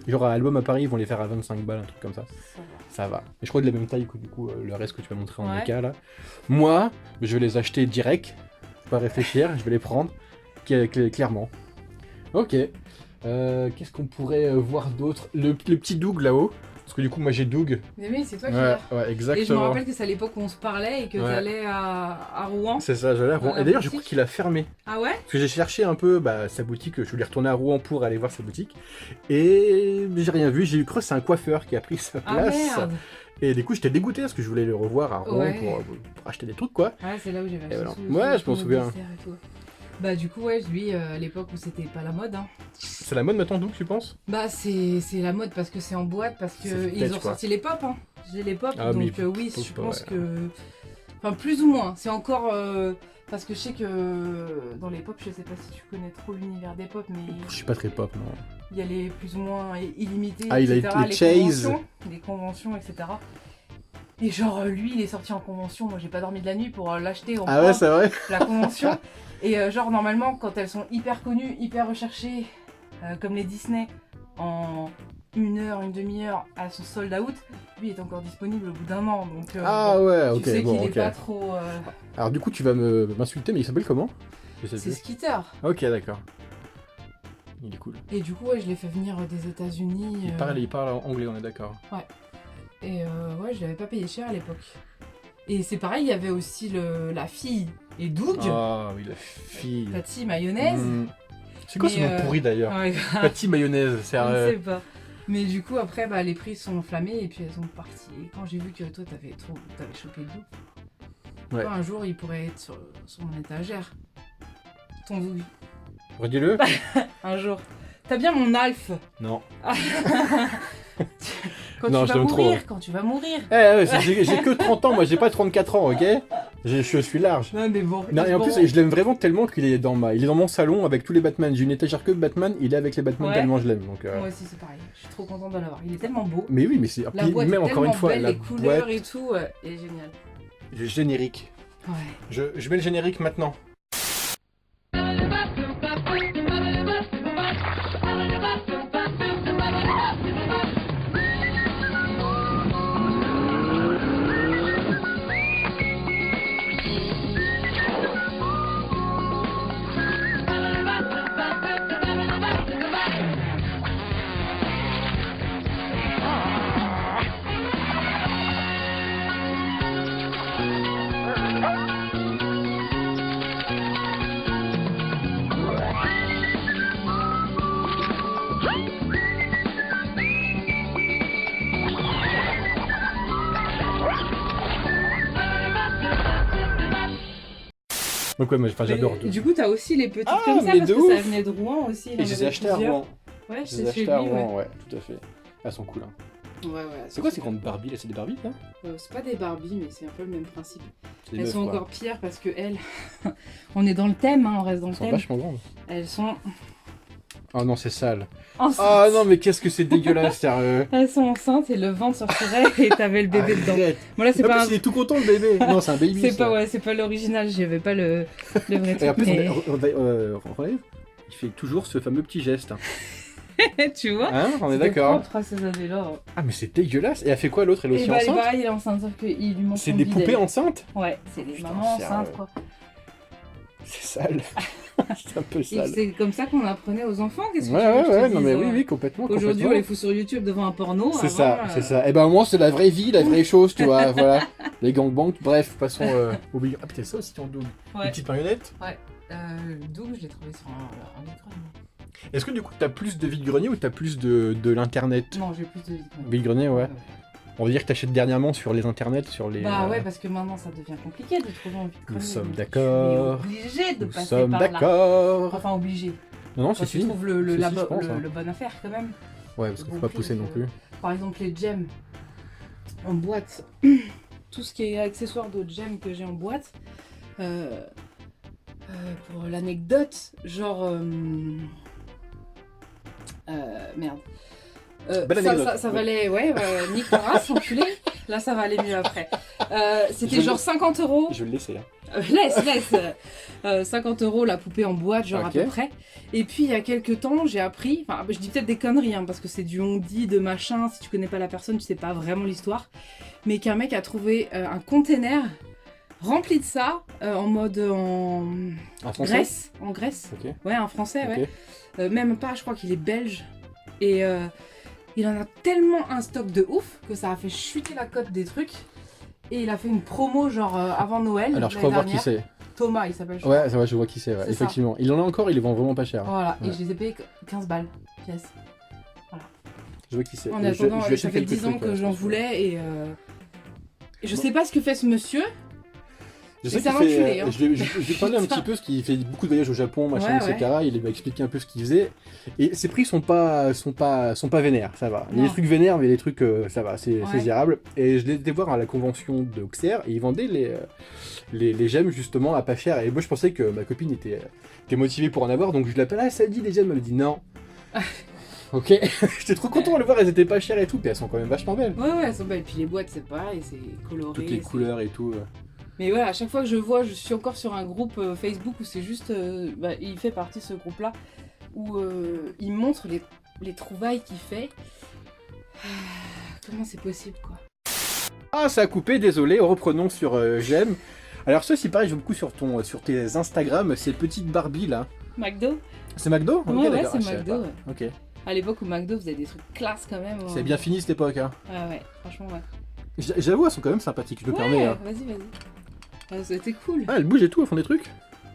Genre à Album à Paris, ils vont les faire à 25 balles, un truc comme ça. Ça va. Ça va. Et je crois de la même taille que du coup le reste que tu vas montrer en Ouais. NECA là. Moi, je vais les acheter direct. Pas réfléchir, je vais les prendre. Clairement. Ok. Qu'est-ce qu'on pourrait voir d'autre? Le petit Doug là-haut. Parce que du coup, moi j'ai Doug. Mais oui, c'est toi qui Ouais, l'as. ouais, Et je exactement. me rappelle que c'est à l'époque où on se parlait et que Ouais. t'allais à Rouen. C'est ça, j'allais à Rouen. Dans la Et d'ailleurs, je boutique. crois qu'il a fermé. Ah ouais? Parce que j'ai cherché un peu sa boutique, je voulais retourner à Rouen pour aller voir sa boutique. Et j'ai rien vu, j'ai cru que c'est un coiffeur qui a pris sa Ah place. merde! Et du coup, j'étais dégoûté parce que je voulais le revoir à Rouen Ouais. pour acheter des trucs, quoi. Ouais, c'est là où j'avais acheté voilà. tout- Ouais, tout je m'en le souviens. dessert et tout. Bah du coup ouais, lui à l'époque où c'était pas la mode hein. C'est la mode maintenant, Doug, tu penses? Bah c'est la mode parce que c'est en boîte, parce Ça que fait ils tête, ont quoi. sorti les pop hein. J'ai les pop Ah, mais donc oui pop, je pense ouais. que... Enfin plus ou moins, c'est encore... Parce que je sais que dans les pop, je sais pas si tu connais trop l'univers des pop, mais Je suis pas très pop, non. il y a les plus ou moins illimités, Ah, il a etc. les Chase. Les conventions, etc. Et genre lui il est sorti en convention, moi j'ai pas dormi de la nuit pour l'acheter en Ah ouais, c'est vrai? la convention. Et genre normalement quand elles sont hyper connues, hyper recherchées, comme les Disney, en une heure, une demi-heure, elles sont sold out, lui est encore disponible au bout d'un an. Donc Ah bon, ouais, tu sais ok, bon, qu'il est ok. pas trop... Alors du coup, tu vas m'insulter, mais il s'appelle comment? Je sais C'est plus. Skitter. Ok, d'accord. Il est cool. Et du coup ouais, je l'ai fait venir des États-Unis. Il parle en anglais, on est d'accord. Et ouais, je l'avais pas payé cher à l'époque. Et c'est pareil, il y avait aussi la fille et Doug, Ah oui, la fille. Patty Mayonnaise. Hmm. C'est quoi Mais, ce nom pourri d'ailleurs? Ouais, Patty mayonnaise, c'est je ne sais pas. Mais du coup, après, bah, les prix sont enflammés et puis elles sont parties. Et quand j'ai vu que toi, t'avais chopé Doug, Ouais. un jour, il pourrait être sur mon étagère. Ton Doug. Redis-le? Un jour. T'as bien mon Alf. Non. Quand Non, tu je vas l'aime trop. mourir, quand tu vas mourir. J'ai que 30 ans, moi j'ai pas 34 ans, ok? Je suis large. Non, mais bon. Non, et en bon, plus, je l'aime vraiment tellement qu'il est il est dans mon salon avec tous les Batman. J'ai une étagère que de Batman, il est avec les Batman Ouais. tellement je l'aime. Donc, Moi aussi, c'est pareil. Je suis trop contente de l'avoir. Il est tellement beau. Mais oui, mais c'est. La puis boîte même est encore une tellement fois, belle, la les couleurs boîte, et tout, est génial. le générique. Ouais. Je mets le générique maintenant. Donc ouais, moi j'adore. Et du coup, t'as aussi les petites Ah, comme ça mais parce de que ça ouf. venait de Rouen aussi. il Et en je les ai avait achetés à plusieurs. Rouen. Ouais, Je les ai c'est chez achetés lui, à ouais. Rouen, ouais, tout à fait. Elles sont cool. Hein. Ouais. C'est quoi ces grandes Barbie là? C'est des Barbie là? C'est pas des Barbie, mais c'est un peu le même principe. C'est des Elles meufs, sont quoi. encore pires parce que elles, on est dans le thème, hein, on reste dans le Elles sont thème. vachement grandes. Elles sont Oh non, c'est sale. enceintes. Ah non, mais qu'est-ce que c'est dégueulasse, sérieux. Elles sont enceintes et le ventre sortirait et t'avais le bébé dedans. Arrête. Bon là c'est En pas plus, il est tout content le bébé. Non, c'est un baby. c'est ça. pas c'est pas l'original, j'avais pas le vrai Et truc. en plus, Mais... il fait toujours ce fameux petit geste. tu vois. Hein, on est C'était d'accord. propre à ces années-là. Ah, mais c'est dégueulasse. Et elle fait quoi l'autre? Elle est Et aussi bah enceinte? pareil, il est enceinte, sauf qu'il lui manque C'est son des bidet. poupées enceintes? Ouais, c'est des Putain, mamans sérieux. enceintes quoi. C'est sale. C'est un peu Et sale. c'est comme ça qu'on apprenait aux enfants, qu'est-ce que Ouais, tu veux que je te ouais, non, dise, mais hein. oui, complètement. Aujourd'hui, on complètement. les fout sur YouTube devant un porno. C'est avant, ça, c'est ça. Et ben, au moins, c'est la vraie vie, la vraie chose, tu vois. Voilà. Les gangbangs, bref, passons au big. Ah, putain, ça aussi, en double. Une Ouais. petite marionnette. Le double, je l'ai trouvé sur un écran. Est-ce que du coup, t'as plus de vide-grenier ou t'as plus de l'internet? Non, j'ai plus de vie. Vide-grenier, ouais. On va dire que t'achètes dernièrement sur les internets, sur les. Bah ouais, parce que maintenant ça devient compliqué de trouver un vide-grenier. Nous sommes donc d'accord. Je suis obligé de Nous passer sommes par là. d'accord. Enfin, obligé. Non, non, Quand c'est tu si. trouves Si, si, je pense, hein. le bonne affaire quand même. Ouais, parce qu'il faut bon pas prix, pousser non plus. Par exemple, les gems en boîte. Tout ce qui est accessoire de gems que j'ai en boîte. Pour l'anecdote, genre. Merde. Belle anecdote. Ça valait, ouais, nique ta race, enculé. Là, ça va aller mieux après. C'était Je- genre 50 €. Je vais le laisser là. Laisse. 50 € la poupée en boîte, genre Ok. à peu près. Et puis il y a quelques temps, j'ai appris, enfin je dis peut-être des conneries, hein, parce que c'est du on-dit, de machin, si tu connais pas la personne, tu sais pas vraiment l'histoire, mais qu'un mec a trouvé un container rempli de ça, en mode en Français? Grèce. En Grèce. Ok. Ouais, un français, Ok. ouais. Même pas, je crois qu'il est belge. Et il en a tellement un stock de ouf que ça a fait chuter la cote des trucs. Et il a fait une promo genre avant Noël. Alors je crois l'année voir qui dernière. c'est. Thomas, il s'appelle. je Ouais, ça va, je vois qui c'est, ouais. C'est ça. Effectivement. Il en a encore, il les vend vraiment pas cher. Voilà, Ouais. et je les ai payés 15 balles pièce. Je vois qui c'est. En Je- attendant, je vais ça acheter fait quelques 10 ans trucs, que ouais, je j'en pense. voulais et je sais pas ce que fait ce monsieur. Je Mais sais c'est qu'il un fait. enculé, hein. Je vais parler un petit peu parce qu'il fait beaucoup de voyages au Japon, machin, Ouais, etc. Il m'a expliqué un peu ce qu'il faisait. Et ses prix sont pas vénères, ça va. Il y a Non. des trucs vénères, mais les trucs, ça va, c'est Ouais. gérable. Et je l'ai été voir à la convention de Auxerre et ils vendaient les gemmes justement à pas cher. Et moi je pensais que ma copine était motivée pour en avoir, donc je l'appelle, ah ça dit les gemmes, elle me dit non. Ok, j'étais trop content de le voir, elles étaient pas chères et tout, puis elles sont quand même vachement belles. Ouais, elles sont belles. Et puis les boîtes, c'est pareil, c'est coloré. Toutes les c'est- couleurs et tout. Mais ouais, à chaque fois que je vois, je suis encore sur un groupe Facebook où c'est juste. Il fait partie de ce groupe-là où il montre les trouvailles qu'il fait. Comment c'est possible, quoi? Ah, ça a coupé, désolé, reprenons sur Gem. Alors ceci pareil, je vois beaucoup sur tes Instagram, ces petites Barbie là. McDo? C'est McDo? Ok, Ouais, d'accord, c'est je savais McDo. pas. Ouais. Ok. À l'époque où McDo faisait des trucs classe quand même. C'est bien fini cette époque, hein. Ouais, franchement, ouais. J'avoue, elles sont quand même sympathiques, je me permets. Ouais, Hein. vas-y. Ah, c'était cool. Ah, elles bougent et tout, elles font des trucs?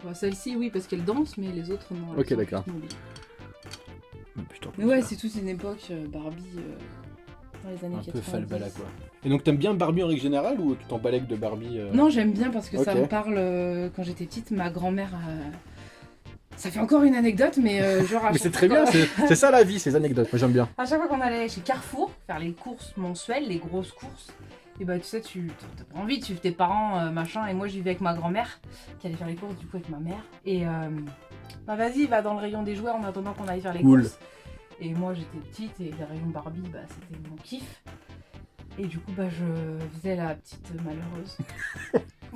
Bon, celle-ci, oui, parce qu'elle danse, mais les autres, non. elles Ok, sont d'accord. plus mobiles. Putain, Mais ouais, c'est toute une époque Barbie dans les années un 90. peu falbala quoi. Et donc t'aimes bien Barbie en règle générale ou tu t'en balèques de Barbie Non, j'aime bien parce que ça Ok. me parle. Quand j'étais petite, ma grand-mère. Ça fait encore une anecdote, mais genre à Mais chaque c'est très fois bien, c'est ça la vie, ces anecdotes, moi j'aime bien. à chaque fois qu'on allait chez Carrefour faire les courses mensuelles, les grosses courses, et bah tu sais, tu t'as pas envie de suivre tes parents, machin, et moi j'y vais avec ma grand-mère qui allait faire les courses du coup avec ma mère. Et bah vas-y, va dans le rayon des jouets en attendant qu'on aille faire les Cool. courses. Et moi j'étais petite et le rayon Barbie, bah c'était mon kiff. Et du coup, bah je faisais la petite malheureuse.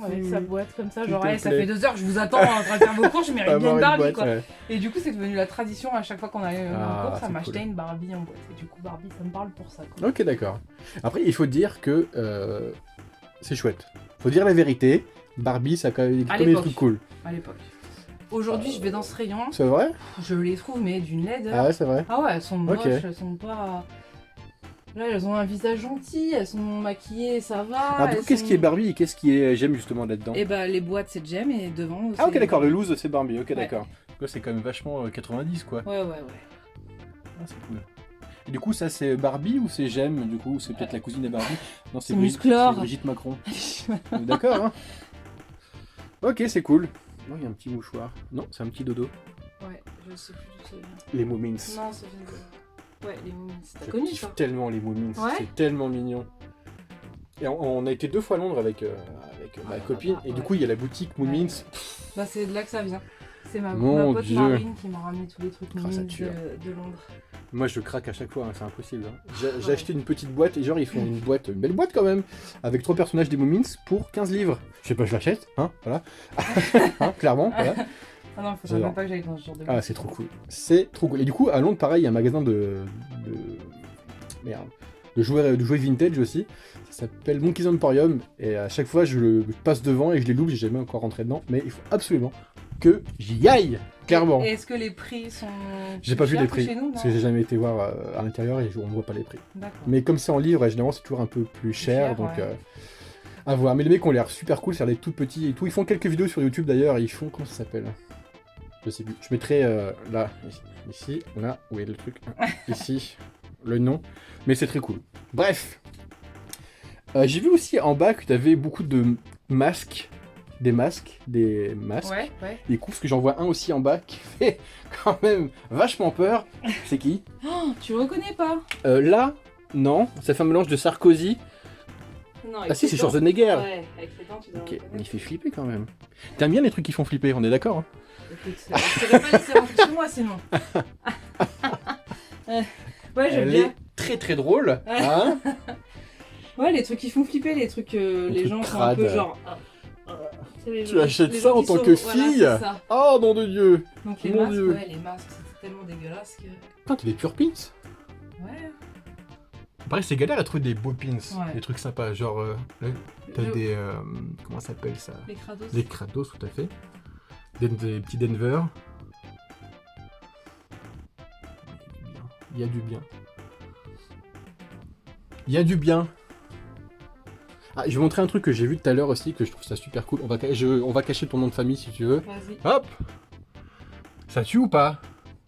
Avec sa boîte comme ça, S'il genre te hey, ça plaît. fait 2 heures que je vous attends en train de faire vos courses, je mérite bien Avoir une une Barbie boîte, quoi. ouais. Et du coup, c'est devenu la tradition à chaque fois qu'on allait Ah, en course, à c'est m'acheter cool. une Barbie en boîte. Et du coup, Barbie, ça me parle pour ça quoi. Ok, d'accord. Après, il faut dire que c'est chouette. Faut dire la vérité, Barbie, ça a quand même À des l'époque. trucs cool. À l'époque. Aujourd'hui, je vais dans ce rayon, C'est vrai? je les trouve, mais d'une laideur. Ah ouais, c'est vrai. Ah ouais, elles sont moches, Ok. elles sont pas. Là, elles ont un visage gentil, elles sont maquillées, ça va. Alors du coup, elles qu'est-ce sont- qui est Barbie et qu'est-ce qui est j'aime justement là-dedans? Et bah, les boîtes, c'est Gem et devant. Ah ok, c'est- d'accord, le loose c'est Barbie, ok, Ouais. d'accord. Quoi, c'est quand même vachement 90 quoi. Ouais. Ah, c'est cool. Et du coup, ça c'est Barbie ou c'est Gem du coup? C'est peut-être la cousine de Barbie? Non, C'est Brigitte, Musclor. c'est Brigitte Macron. On est d'accord, hein? Ok, c'est cool. Non, il y a un petit mouchoir. Non, c'est un petit dodo. Ouais, je sais plus du tout. Les Moomins. Non, ça vient de. Ouais, les Moomins, t'as connu kiffe ça? tellement les Moomins, Ouais. c'est tellement mignon. Et on a été 2 fois à Londres avec ma copine, et du ouais. coup il y a la boutique Moomins. Bah c'est de là que ça vient. C'est ma Mon pote Dieu. Marine qui m'a ramené tous les trucs Ah, Moomins ça tue, de Londres. Moi je craque à chaque fois, hein, c'est impossible. Hein. J'ai Ouais. acheté une petite boîte, et genre ils font une belle boîte quand même, avec 3 personnages des Moomins pour 15 livres. Je sais pas, je l'achète, hein, voilà. Hein, clairement, voilà. Ah non, faut J'adore. même pas que j'aille dans ce genre de Ah, c'est trop cool. C'est trop cool. Et du coup, à Londres, pareil, il y a un magasin merde, de jouets vintage aussi. Ça s'appelle Monkey's Emporium. Et à chaque fois, je passe devant et je les loupe. J'ai jamais encore rentré dedans. Mais il faut absolument que j'y aille. Clairement. Et est-ce que les prix sont. J'ai pas vu chers les que prix. chez nous, Parce non que j'ai jamais été voir à l'intérieur et on ne voit pas les prix. D'accord. Mais comme c'est en livre, généralement, c'est toujours un peu plus cher. cher, Donc, ouais. à voir. Mais les mecs ont l'air super cool. C'est des tout petits et tout. Ils font quelques vidéos sur YouTube d'ailleurs. Ils font. Comment ça s'appelle? Je sais plus. Je mettrai là, ici, là, où est le truc? Ici, le nom. Mais c'est très cool. Bref. J'ai vu aussi en bas que tu avais beaucoup de masques. Des masques. Ouais, ouais. Des coups, parce que j'en vois un aussi en bas qui fait quand même vachement peur. C'est qui? Oh, tu le reconnais pas? Là, non. Ça fait un mélange de Sarkozy. Non, Ah si, c'est Schwarzenegger. Ouais, avec les dents, tu dois Ok, le mais il reconnaître. fait flipper quand même. T'aimes bien les trucs qui font flipper, on est d'accord, hein? Écoute, je t'aurais pas laissé rentrer chez moi sinon. Ouais, j'aime Elle bien. est très très drôle. Hein? Ouais, les trucs qui font flipper, les trucs les trucs gens sont un peu crades. genre. C'est les Tu gens- achètes les ça gens en qui tant sont- que voilà, fille? c'est ça. Oh nom de Dieu! Donc les Mon masques, Dieu. ouais, les masques, c'est tellement dégueulasse que. Putain, t'as des pure pins? Ouais. Pareil, c'est galère à trouver des beaux pins, Ouais. des trucs sympas, genre là, t'as Le- des comment ça s'appelle ça? Les crados. Des Kratos, tout à fait. Des petits Denver. Il y a du bien. Il y a du bien. Ah, je vais montrer un truc que j'ai vu tout à l'heure aussi, que je trouve ça super cool. On va cacher ton nom de famille si tu veux. Vas-y. Hop! Ça tue ou pas?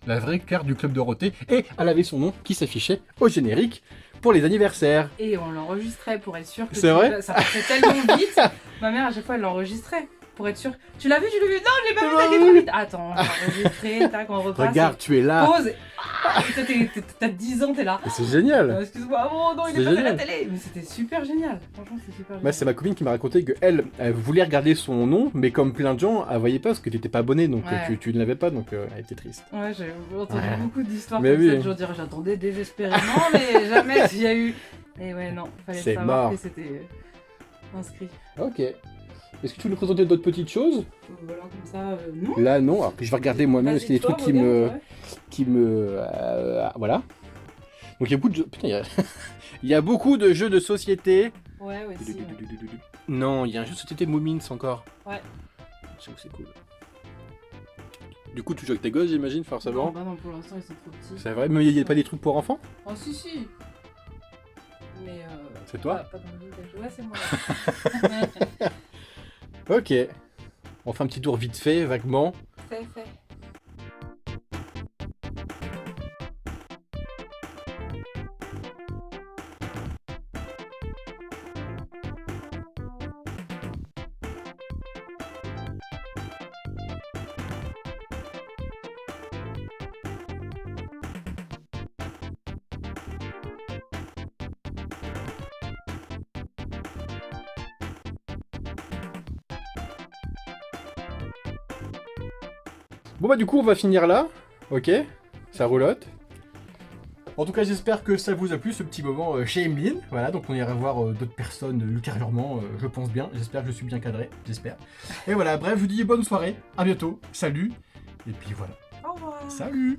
La vraie carte du club Dorothée. Et elle avait son nom qui s'affichait au générique pour les anniversaires. Et on l'enregistrait pour être sûr que. C'est vrai Ça passait tellement vite. Ma mère, à chaque fois, elle l'enregistrait. Pour être sûr. Tu l'as vu, tu l'as vu? Non, je l'ai pas vu, t'as été trop vite. Attends, on va enregistrer, tac, on repasse. Regarde, tu es là. Pause. Ah, putain, t'as 10 ans, t'es là. Et c'est génial. Excuse-moi, oh non, il C'est est pas à la génial. télé. Mais c'était super génial. Franchement, c'est super génial. Moi, c'est ma copine qui m'a raconté que elle voulait regarder son nom, mais comme plein de gens, elle voyait pas parce que tu n'étais pas abonné, donc Ouais. tu ne l'avais pas, donc elle était triste. Ouais, j'ai entendu Ouais. beaucoup d'histoires Mais comme oui. ça. Je dirais, j'attendais désespérément, mais jamais il y a eu. Et ouais, non, fallait C'est savoir mort. que c'était inscrit. Ok. Est-ce que tu veux nous présenter d'autres petites choses? Voilà, comme ça, non. Là, non. Alors que je vais regarder moi-même, parce qu'il y a des Vas-y, trucs toi, qui me... voilà. Donc il y a beaucoup de jeux... Putain, il y a beaucoup de jeux de société. Ouais, ouais, si. Ouais. Non, il y a un jeu de société Moomins encore. Ouais. J'avoue, c'est cool. Du coup, tu joues avec tes gosses, j'imagine, forcément. Non, bah non, pour l'instant, ils sont trop petits. C'est vrai, mais il n'y a pas des trucs pour enfants? Oh, si, si. Mais. C'est toi? Pas dans le village. Ouais, c'est moi. Ok. On fait un petit tour vite fait, vaguement. Fait. Bon bah du coup on va finir là, ok, ça roulotte. En tout cas j'espère que ça vous a plu ce petit moment chez Emeline, voilà, donc on ira voir d'autres personnes ultérieurement, je pense bien, j'espère que je suis bien cadré, j'espère. Et voilà, bref, je vous dis bonne soirée, à bientôt, salut, et puis voilà, Au revoir. salut.